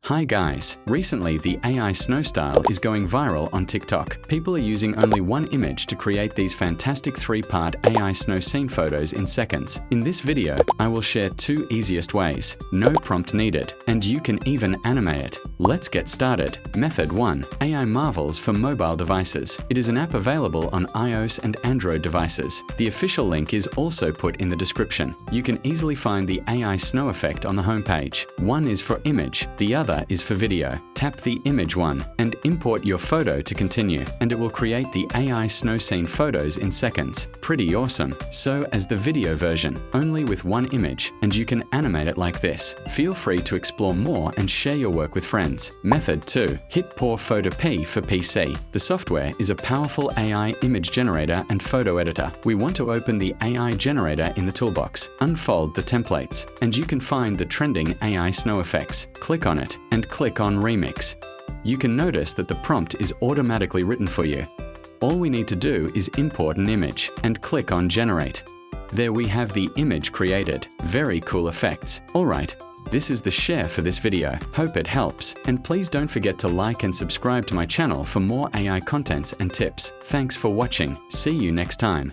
Hi guys, recently the AI snow style is going viral on TikTok. People are using only one image to create these fantastic three-part AI snow scene photos in seconds. In this video, I will share two easiest ways. No prompt needed, and you can even animate it. Let's get started. Method 1. AI Marvels for mobile devices. It is an app available on iOS and Android devices. The official link is also put in the description. You can easily find the AI snow effect on the homepage. One is for image, the other is for video. Tap the image one and import your photo to continue, and it will create the AI snow scene photos in seconds. Pretty awesome. So as the video version, only with one image, and you can animate it like this. Feel free to explore more and share your work with friends. Method 2. HitPaw FotorPea for PC. The software is a powerful AI image generator and photo editor. We want to open the AI generator in the toolbox, unfold the templates, and you can find the trending AI snow effects. Click on it and click on Remix. You can notice that the prompt is automatically written for you. All we need to do is import an image and click on Generate. There we have the image created. Very cool effects. Alright, this is the share for this video. Hope it helps, and please don't forget to like and subscribe to my channel for more AI contents and tips. Thanks for watching. See you next time.